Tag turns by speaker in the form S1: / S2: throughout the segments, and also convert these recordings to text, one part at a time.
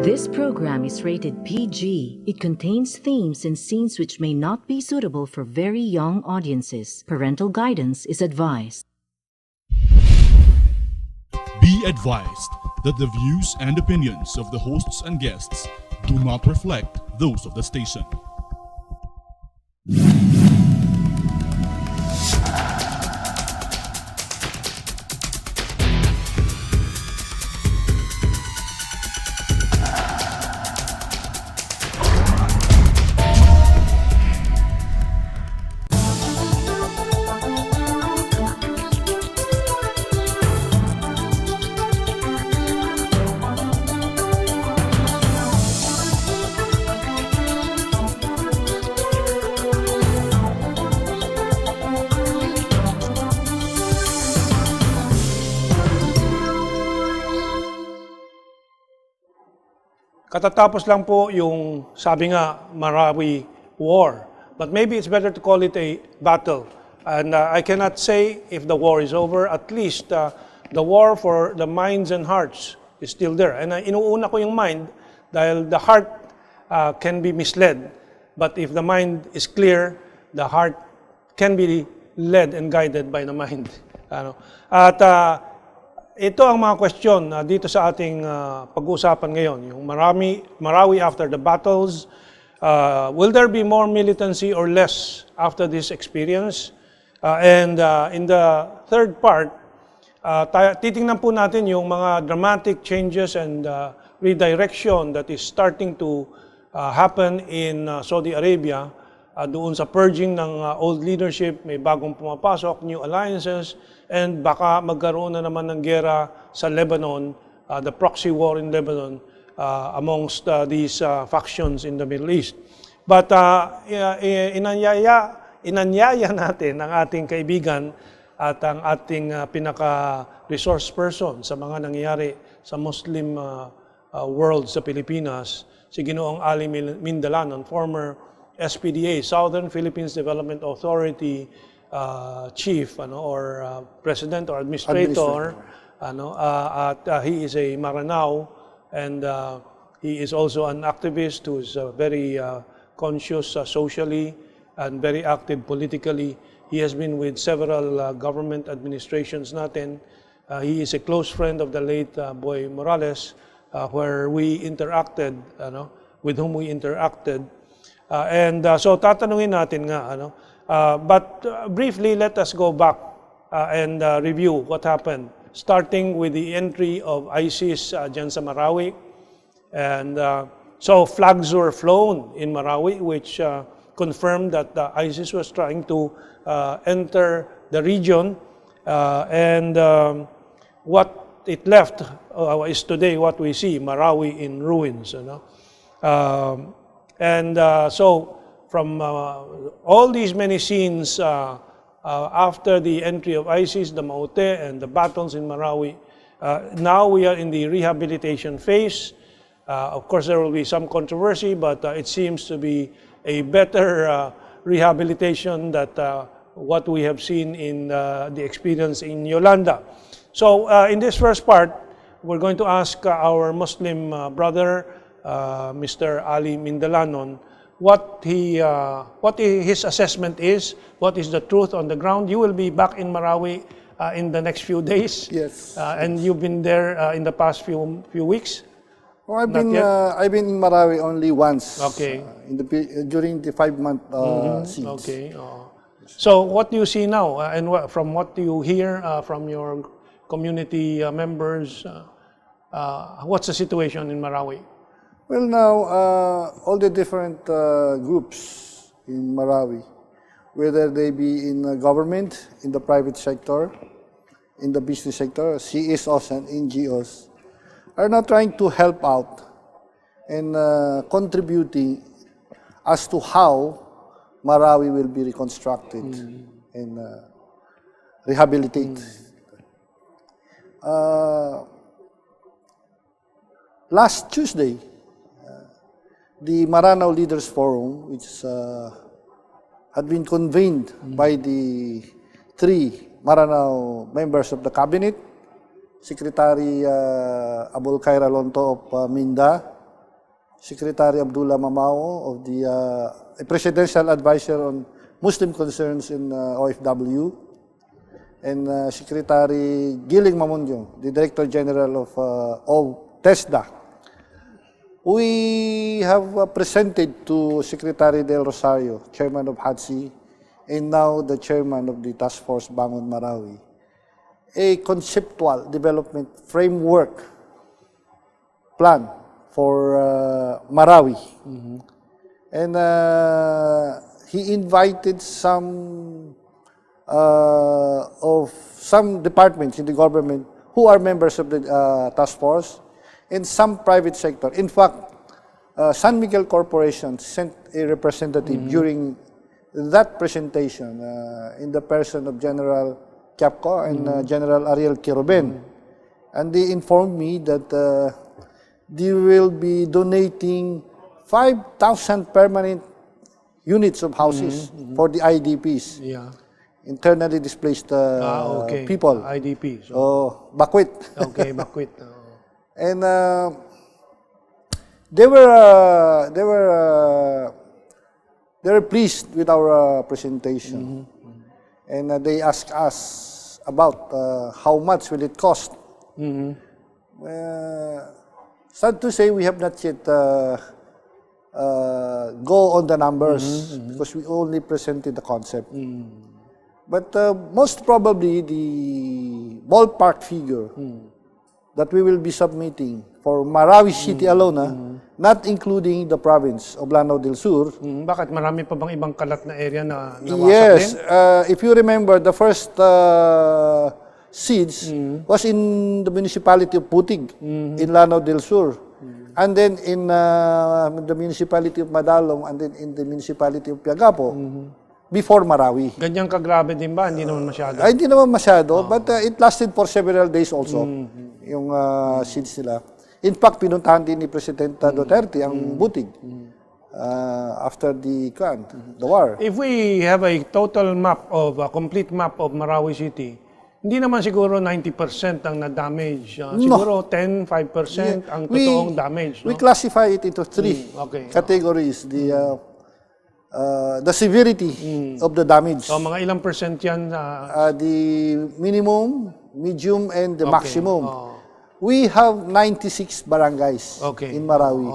S1: This program is rated PG. It contains themes and scenes which may not be suitable for very young audiences. Parental guidance is advised.
S2: Be advised that the views and opinions of the hosts and guests do not reflect those of the station.
S3: Katatapos lang po yung sabi nga Marawi War. But maybe it's better to call it a battle. And I cannot say if the war is over, at least the war for the minds and hearts is still there. And inuuna ko yung mind dahil the heart can be misled. But if the mind is clear, the heart can be led and guided by the mind. At ito ang mga question dito sa ating pag-uusapan ngayon. Yung Marawi after the battles. Will there be more militancy or less after this experience? And in the third part, titingnan po natin yung mga dramatic changes and redirection that is starting to happen in Saudi Arabia. Doon sa purging ng old leadership, may bagong pumapasok, new alliances, and baka magkaroon na naman ng gera sa Lebanon, the proxy war in Lebanon amongst these factions in the Middle East. But inanyaya natin ang ating kaibigan at ang ating pinaka-resource person sa mga nangyayari sa Muslim world sa Pilipinas, si Ginoong Ali Mindalanon, former SPDA, Southern Philippines Development Authority chief or president or administrator. He is a Maranao, and he is also an activist who is very conscious socially and very active politically. He has been with several government administrations natin. He is a close friend of the late Boy Morales, where we interacted, with whom we interacted. So tatanungin natin nga, but briefly, let us go back and review what happened, starting with the entry of ISIS dyan sa Marawi. And so flags were flown in Marawi, which confirmed that ISIS was trying to enter the region. And what it left is today what we see, Marawi in ruins. So from all these many scenes after the entry of ISIS, the Maute, and the battles in Marawi, now we are in the rehabilitation phase. Of course, there will be some controversy, but it seems to be a better rehabilitation than what we have seen in the experience in Yolanda. So in this first part, we're going to ask our Muslim brother, Mr. Ali Mindalanon, what his assessment is, what is the truth on the ground. You will be back in Marawi in the next few days.
S4: Yes.
S3: And you've been there in the past few weeks.
S4: Well, I've been in Marawi only once.
S3: Okay.
S4: During the 5-month siege.
S3: Okay. So what do you see now, and from what do you hear from your community members? What's the situation in Marawi?
S4: Well, now, all the different groups in Marawi, whether they be in government, in the private sector, in the business sector, CSOs and NGOs, are now trying to help out and contributing as to how Marawi will be reconstructed and rehabilitated. Last Tuesday, the Maranao Leaders Forum, which had been convened by the 3 Maranao members of the cabinet, Secretary Abul Khaira Lonto of Minda, Secretary Abdullah Mamao of the a presidential advisor on Muslim concerns in OFW, and Secretary Giling Mamundio, the Director General of TESDA. We have presented to Secretary Del Rosario, Chairman of HADSI, and now the Chairman of the Task Force Bangon Marawi, a conceptual development framework plan for Marawi. And he invited some departments in the government who are members of the task force and some private sector. In fact, San Miguel Corporation sent a representative during that presentation in the person of General Capco and General Ariel Quiroben. And they informed me that they will be donating 5,000 permanent units of houses for the IDPs.
S3: Yeah.
S4: Internally displaced people.
S3: IDP.
S4: So, bakwit.
S3: Okay, bakwit.
S4: And they were pleased with our presentation, and they asked us about how much will it cost. Sad to say, we have not yet go on the numbers because we only presented the concept. But most probably the ballpark figure that we will be submitting for Marawi City alone, not including the province of Lanao del Sur.
S3: Bakit? Marami pa bang ibang kalat na area na nawasak
S4: Yes.
S3: din?
S4: If you remember, the first seeds was in the municipality of Putig, in Lanao del Sur. And then in the municipality of Madalong, and then in the municipality of Piagapo, before Marawi.
S3: Ganyang kagrabe din ba? Hindi naman masyado.
S4: Ay, hindi naman masyado, but it lasted for several days also, yung seeds nila. In fact, pinuntahan din ni Presidente Duterte ang Butig after the war.
S3: If we have a total map of, a complete map of Marawi City, hindi naman siguro 90% ang na-damage. Siguro 10, 5% ang totoong damage. No?
S4: We classify it into three categories. The severity of the damage.
S3: So, mga ilang percent yan?
S4: The minimum, medium, and the maximum. We have 96 barangays in Marawi.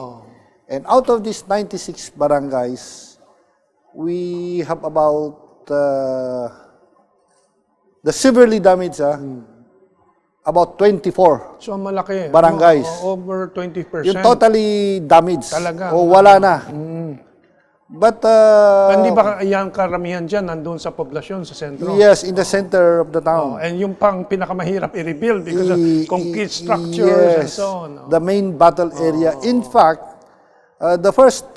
S4: And out of these 96 barangays, we have about the severely damaged, about 24
S3: so, malaki.
S4: barangays.
S3: Over 20%.
S4: Yung totally damaged.
S3: Talaga.
S4: O wala na. But
S3: hindi ba yung karamihan dyan nandun sa poblasyon, sa sentro?
S4: yes, in the center of the town.
S3: And yung pang pinakamahirap i-rebuild because of concrete structures and so on.
S4: The main battle area. In fact, the first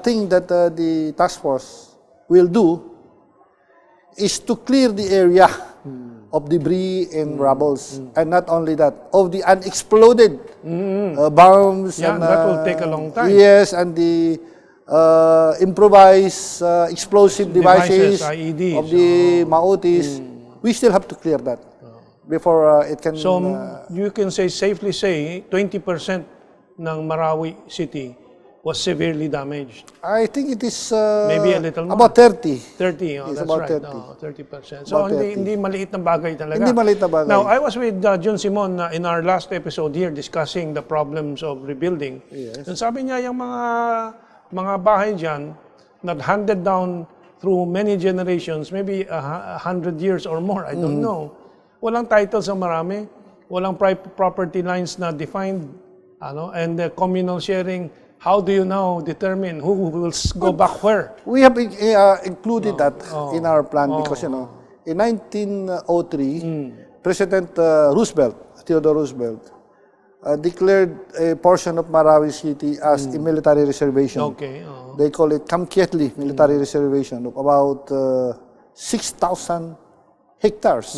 S4: thing that the task force will do is to clear the area of debris and rubbles. And not only that, of the unexploded bombs.
S3: Yeah,
S4: and,
S3: that will take a long time.
S4: Yes, and the improvised explosive devices
S3: IEDs,
S4: of the Mautis. We still have to clear that before it can...
S3: So, you can safely say, 20% ng Marawi City was severely damaged.
S4: I think it is...
S3: maybe a little more.
S4: About 30.
S3: 30,
S4: Yes,
S3: that's
S4: about
S3: right.
S4: 30.
S3: 30%. So,
S4: About 30.
S3: hindi maliit na bagay talaga.
S4: Hindi maliit na bagay.
S3: Now, I was with John Simon in our last episode here discussing the problems of rebuilding.
S4: Yes.
S3: And sabi niya, yung mga bahay dyan that handed down through many generations, maybe 100 years or more, I don't know. Walang titles ang marami. Walang property lines na defined. And the communal sharing. How do you now determine who will go back where?
S4: We have included that in our plan because, in 1903, President Theodore Roosevelt, declared a portion of Marawi City as a military reservation. They call it Kamkietli Military Reservation of about 6,000 hectares.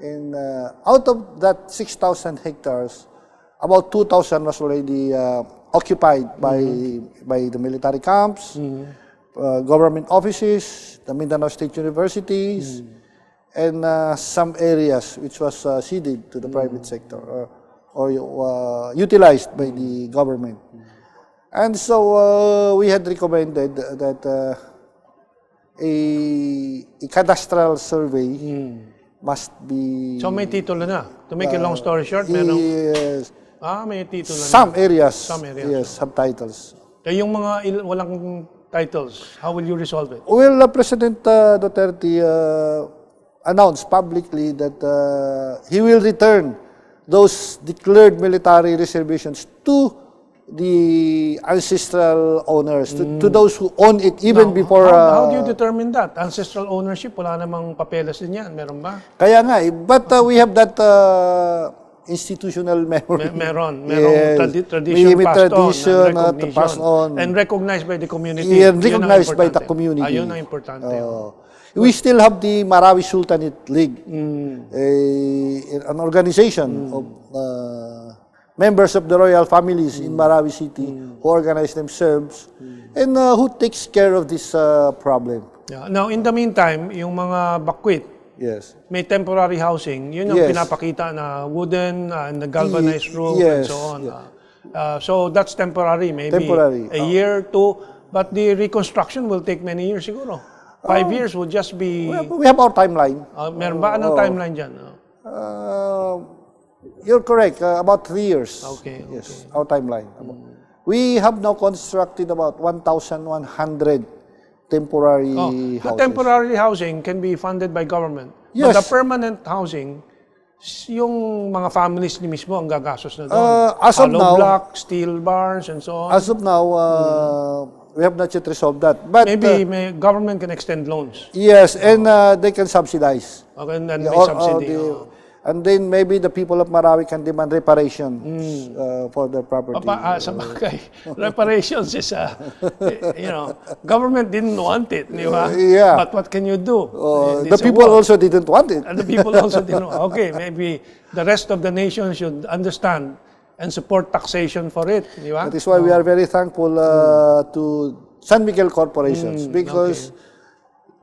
S4: And out of that 6,000 hectares, about 2,000 was already occupied by the military camps, government offices, the Mindanao State Universities, and some areas which was ceded to the private sector or utilized by the government. And so we had recommended that a cadastral survey must be...
S3: So may titulo na. To make a long story short, merong...
S4: Yes.
S3: May titulo na.
S4: Some areas.
S3: Some areas.
S4: Yes, subtitles.
S3: Yung mga walang titles, how will you resolve it?
S4: Well, President Duterte announced publicly that he will return those declared military reservations to the ancestral owners, to those who own it even before...
S3: How do you determine that? Ancestral ownership, wala namang papeles din yan. Meron ba?
S4: Kaya nga, but we have that institutional memory.
S3: Merong
S4: Yes.
S3: tradition
S4: May
S3: passed
S4: tradition
S3: on, and
S4: passed on.
S3: and recognized by the community.
S4: Yeah,
S3: Yun ang
S4: recognized by the
S3: importante.
S4: community.
S3: Ayun ang importante.
S4: We still have the Marawi Sultanate League, an organization of members of the royal families in Marawi City who organize themselves and who takes care of this problem.
S3: Yeah. Now, in the meantime, yung mga bakwit,
S4: Yes.
S3: may temporary housing, yun yung
S4: Yes.
S3: pinapakita na wooden and the galvanized roof and
S4: Yes.
S3: so on. So that's temporary, maybe
S4: Temporary.
S3: a year, two, but the reconstruction will take many years siguro. 5 years would just be...
S4: We have our timeline.
S3: Meron ba? Anong timeline dyan?
S4: You're correct, about 3 years.
S3: Okay.
S4: Yes, our timeline. We have now constructed about 1,100 temporary
S3: The
S4: houses.
S3: temporary housing can be funded by government.
S4: Yes.
S3: But the permanent housing, yung mga families ni mismo ang gagastos na doon.
S4: As of
S3: Hollow
S4: now-
S3: block, steel bars, and so on.
S4: As of now, we have not yet resolved that. But
S3: Maybe government can extend loans.
S4: yes, and they can subsidize.
S3: Okay, and then may
S4: Or- or
S3: subsidy.
S4: and then maybe the people of Marawi can demand reparations for their property.
S3: Sa bagay, reparations is, government didn't want it, di ba?
S4: Yeah.
S3: But what can you do?
S4: The
S3: It's a
S4: people
S3: war.
S4: also didn't want it.
S3: And the people also didn't know. Okay, maybe the rest of the nation should understand and support taxation for it, di ba?
S4: That is why we are very thankful to San Miguel corporations because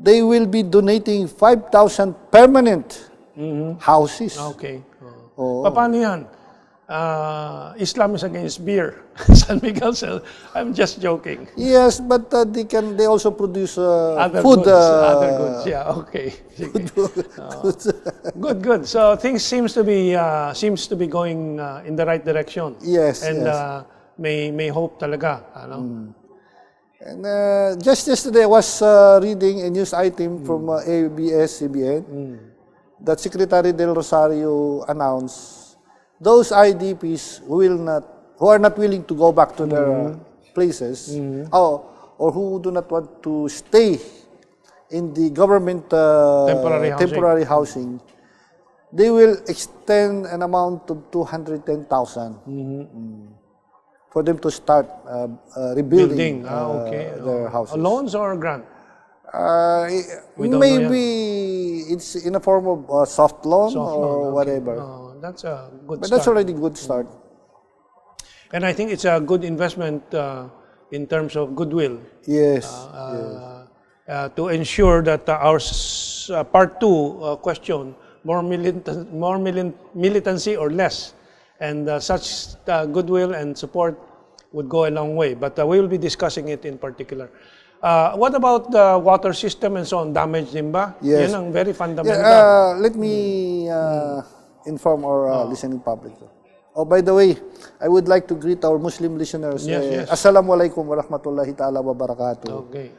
S4: they will be donating 5,000 permanent houses.
S3: Okay. Paano yan? Islam is against beer. San Miguel says, I'm just joking.
S4: Yes, but they also produce
S3: Other
S4: food.
S3: goods. Yeah, okay. Sige. Good. So things seems to be going in the right direction.
S4: Yes,
S3: And
S4: yes.
S3: may hope talaga, ano?
S4: And just yesterday, I was reading a news item from ABS-CBN that Secretary Del Rosario announced those IDPs who are not willing to go back to their places, or who do not want to stay in the government temporary housing, they will extend an amount of 210,000 for them to start rebuilding their houses.
S3: Loans or grant? don't know
S4: Maybe it's in a form of soft loan or whatever.
S3: That's a good
S4: But
S3: start.
S4: that's already a good start.
S3: And I think it's a good investment in terms of goodwill.
S4: Yes.
S3: To ensure that our part 2 question, more militancy or less, and such goodwill and support would go a long way. But we will be discussing it in particular. What about the water system and so on? Damage din ba?
S4: Yes.
S3: Yan ang very fundamental.
S4: Let me inform our listening public. Oh, by the way, I would like to greet our Muslim listeners.
S3: Yes.
S4: Assalamualaikum warahmatullahi ta'ala wabarakatuh.
S3: Okay.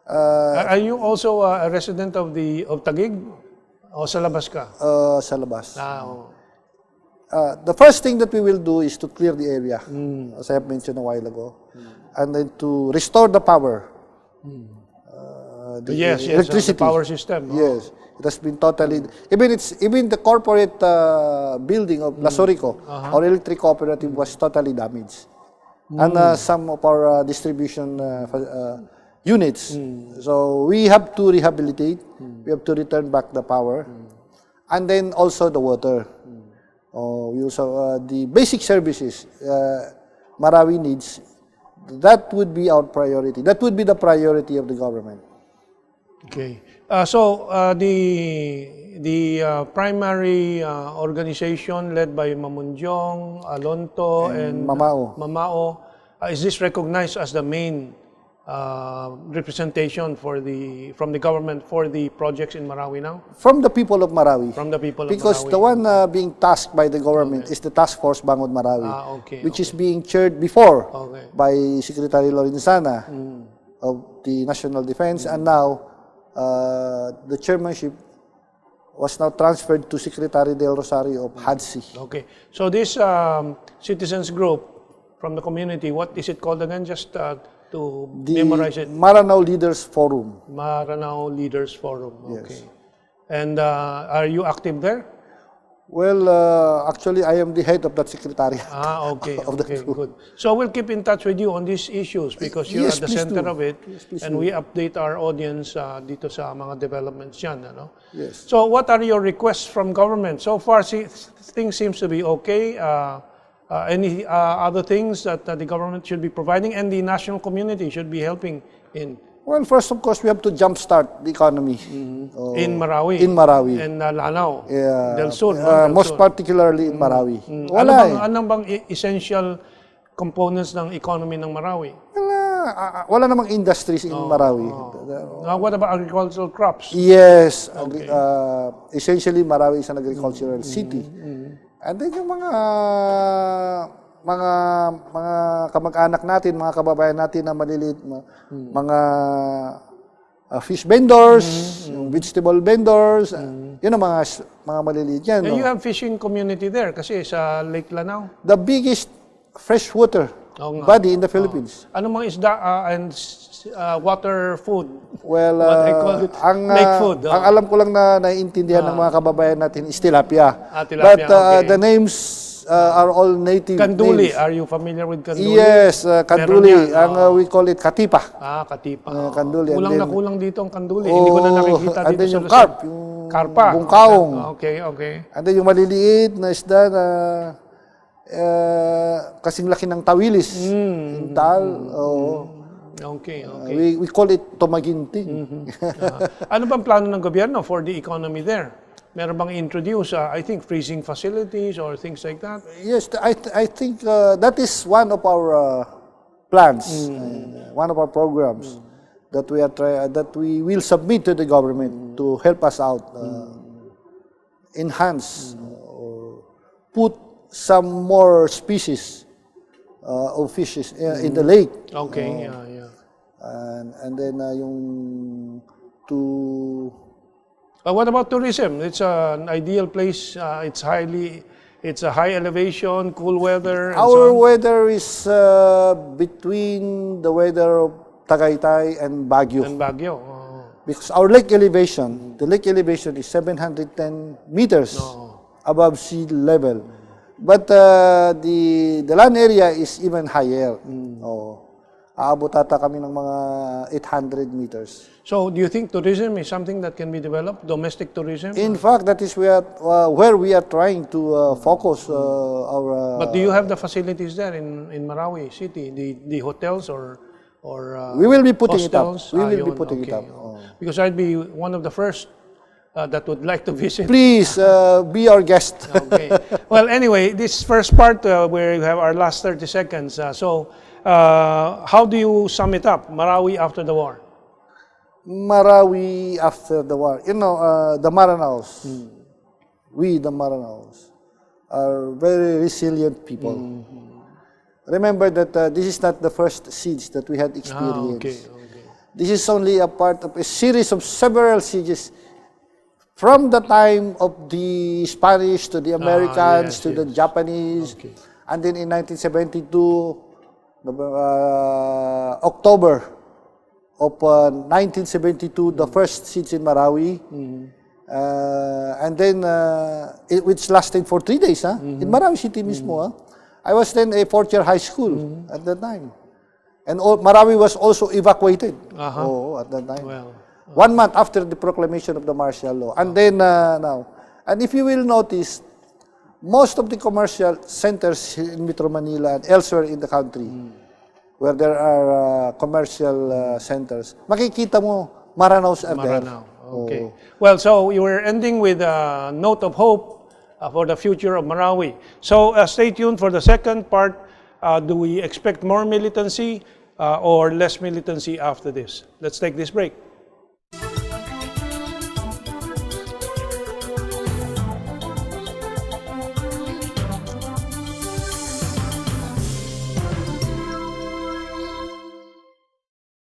S3: Are you also a resident of Taguig? O sa labas ka?
S4: Sa labas.
S3: Oo.
S4: The first thing that we will do is to clear the area, as I have mentioned a while ago, and then to restore the power.
S3: Yes,
S4: electricity.
S3: the power system.
S4: Yes, it has been totally. Even the corporate building of Lasorico, our electric cooperative, was totally damaged, and some of our distribution units. So we have to rehabilitate. We have to return back the power, and then also the water. We also the basic services Marawi needs. That would be our priority. That would be the priority of the government.
S3: Okay. So the primary organization led by Mamunjong, Alonto, and
S4: Mamao.
S3: Mamao is this recognized as the main representation from the government for the projects in Marawi now?
S4: From the people of Marawi.
S3: From the people of
S4: Because
S3: Marawi.
S4: the one being tasked by the government is the Task Force Bangon Marawi, which is
S3: okay.
S4: being chaired before
S3: Okay.
S4: by Secretary Lorenzana of the National Defense, and now the chairmanship was now transferred to Secretary Del Rosario of HADSI.
S3: Okay. So this citizens group from the community, what is it called again? Just to
S4: The
S3: memorize it.
S4: Maranao Leaders Forum.
S3: Maranao Leaders Forum. Okay.
S4: Yes.
S3: And are you active there?
S4: Well, actually, I am the head of that secretariat.
S3: Okay.
S4: Of the
S3: Okay,
S4: group.
S3: good. So we'll keep in touch with you on these issues because you're
S4: Yes,
S3: at the
S4: please
S3: center
S4: do.
S3: of it,
S4: Yes, please
S3: and
S4: do.
S3: we update our audience dito sa mga developments yan. Ano?
S4: Yes.
S3: So what are your requests from government? So far, things seems to be okay. Any other things that the government should be providing and the national community should be helping in?
S4: Well, first, of course, we have to jumpstart the economy.
S3: In Marawi.
S4: In Marawi.
S3: And Lanao.
S4: Yeah.
S3: Del Sur.
S4: Most particularly in Marawi.
S3: Anong bang essential components ng economy ng Marawi?
S4: Wala namang industries in Marawi.
S3: What about agricultural crops?
S4: Yes. Essentially, Marawi is an agricultural city. And then yung mga kamag-anak natin, mga kababayan natin na maliliit, mga fish vendors, yung vegetable vendors, yun ang mga maliliit yan.
S3: And you have fishing community there kasi sa Lake Lanao.
S4: The biggest freshwater
S3: Oo nga.
S4: body in the Philippines.
S3: Ano mga isda and water food?
S4: Well,
S3: What I call it, lake food.
S4: ang alam ko lang na naiintindihan ng mga kababayan natin is tilapia.
S3: Tilapia,
S4: But
S3: okay.
S4: the names are all native
S3: Kanduli.
S4: names.
S3: Are you familiar with kanduli?
S4: Yes, kanduli.
S3: Meron yan.
S4: We call it katipa.
S3: Katipa.
S4: Kanduli.
S3: Kulang
S4: And
S3: na
S4: then-
S3: kulang dito ang kanduli. Hindi ko na nakikita
S4: and
S3: dito
S4: then
S3: sa
S4: yung
S3: Luzon.
S4: carp, yung
S3: Karpa.
S4: bungkaong.
S3: Okay.
S4: And then yung maliliit na isda na kasing laki ng tawilis. Yung tal.
S3: Okay.
S4: We call it tomaginting.
S3: Ano bang plano ng gobyerno for the economy there? Meron bang introduce, I think, freezing facilities or things like that?
S4: Yes, I think that is one of our plans, one of our programs that we will submit to the government to help us out, enhance or put some more species of fishes in the lake.
S3: Okay, yeah.
S4: And then yung to
S3: What about tourism? It's an ideal place. It's a high elevation, cool weather. And
S4: our
S3: so on.
S4: weather is between the weather of Tagaytay and Baguio.
S3: And Baguio.
S4: Because our lake elevation, the lake elevation is 710 meters above sea level. But the land area is even higher. Aabot ata kami ng mga 800 meters.
S3: So, do you think tourism is something that can be developed? Domestic tourism?
S4: In fact, that is where we are trying to focus our...
S3: But do you have the facilities there in Marawi City? The hotels or
S4: we will be putting it up.
S3: hostels?
S4: We will be
S3: Yun,
S4: putting it
S3: okay.
S4: up.
S3: Because I'd be one of the first that would like to visit.
S4: Please be our guest.
S3: Okay. Well, anyway, this first part where we have our last 30 seconds. How do you sum it up, Marawi after the war?
S4: Marawi after the war. You know, the Maranaos, we the Maranaos, are very resilient people. Remember that this is not the first siege that we had experienced.
S3: Okay.
S4: This is only a part of a series of several sieges from the time of the Spanish to the Americans to the Japanese.
S3: Okay.
S4: And then in 1972, October of 1972, the first siege in Marawi. And then, which lasted for 3 days, in Marawi City mismo. I was then a fourth-year high school at that time. And Marawi was also evacuated at that time.
S3: Well,
S4: 1 month after the proclamation of the martial law. And then now, and if you will notice, most of the commercial centers in Metro Manila and elsewhere in the country, where there are commercial centers, makikita mo, Maranaos are there.
S3: Maranao. Okay. Well, so you were ending with a note of hope for the future of Marawi. So stay tuned for the second part Do we expect more militancy or less militancy after this? Let's take this break.